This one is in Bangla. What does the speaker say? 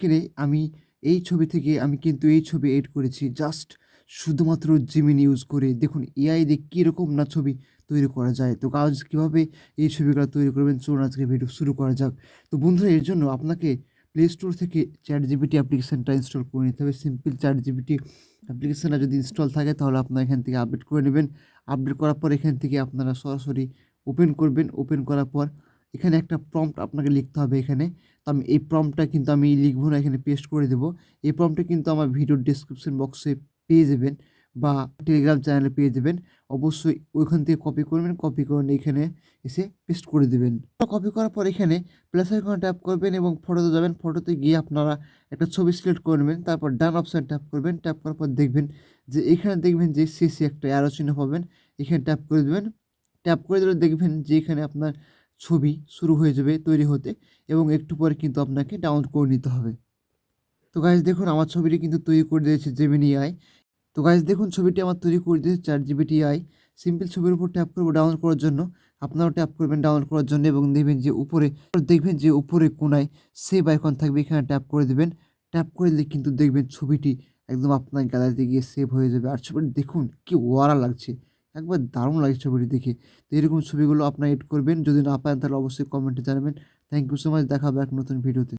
স্ক্রিনে আমি এই ছবি থেকে আমি কিন্তু এই ছবি এড করেছি জাস্ট শুধুমাত্র জেমিনি ইউজ করে। দেখুন এআই দিয়ে কীরকম না ছবি তৈরি করা যায়। তো গাইস কীভাবে এই ছবিগুলো তৈরি করবেন চলুন আজকে ভিডিও শুরু করা যাক। তো বন্ধুরা এর জন্য আপনাকে প্লে স্টোর থেকে ChatGPT অ্যাপ্লিকেশনটা ইনস্টল করে নিতে হবে। সিম্পল ChatGPT অ্যাপ্লিকেশনটা যদি ইনস্টল থাকে তাহলে আপনারা এখান থেকে আপডেট করে নেবেন। আপডেট করার পর এখান থেকে আপনারা সরাসরি ওপেন করবেন। ওপেন করার পর এখানে একটা প্রম্পট আপনাকে লিখতে হবে এখানে। তো আমি এই প্রম্পটটা কিন্তু আমি লিখব না, এখানে পেস্ট করে দেব। এই প্রম্পটটা কিন্তু আমার ভিডিওর ডেসক্রিপশন বক্সে পেয়ে যাবেন বা টেলিগ্রাম চ্যানেলে পেয়ে যাবেন। অবশ্যই ওইখান থেকে কপি করবেন, কপি করে এখানে এসে পেস্ট করে দেবেন। কপি করার পর এখানে প্লাস আইকনে ট্যাপ করবেন এবং ফটোতে যাবেন। ফটোতে গিয়ে আপনারা একটা ছবি সিলেক্ট করে নেবেন। তারপর ডান অপশন ট্যাপ করবেন। ট্যাপ করার পর দেখবেন যে এখানে দেখবেন যে শেষে একটা অ্যারো চিহ্ন পাবেন। এখানে ট্যাপ করে দেবেন। ট্যাপ করে দিলে দেখবেন যে এখানে আপনার ছবি শুরু হয়ে যাবে তৈরি হতে এবং একটু পরে কিন্তু আপনাকে ডাউনলোড করে নিতে হবে। তো গাইস দেখুন আমার ছবিটি কিন্তু তৈরি করে দিয়েছে জেমিনি এআই। তো গাইস দেখুন ছবিটি আমার তৈরি করে দিয়েছে ChatGPT এআই। সিম্পল ছবির উপর ট্যাপ করব ডাউনলোড করার জন্য। আপনারাও ট্যাপ করবেন ডাউনলোড করার জন্য এবং দেখবেন যে উপরে কোণায় সেভ আইকন থাকবে, এখানে ট্যাপ করে দিবেন। ট্যাপ করে দিলে কিন্তু দেখবেন ছবিটি একদম আপনার গ্যালারিতে গিয়ে সেভ হয়ে যাবে। আর ছবিটি দেখুন কি ওয়ারা লাগছে। একবার দারুণ লাগছে ছবিটি দেখে। তো এরকম ছবিগুলো আপনারা এড করবেন। যদি না পারেন তাহলে অবশ্যই কমেন্টে জানাবেন। Thank you so much. দেখা হবে এক নতুন ভিডিওতে।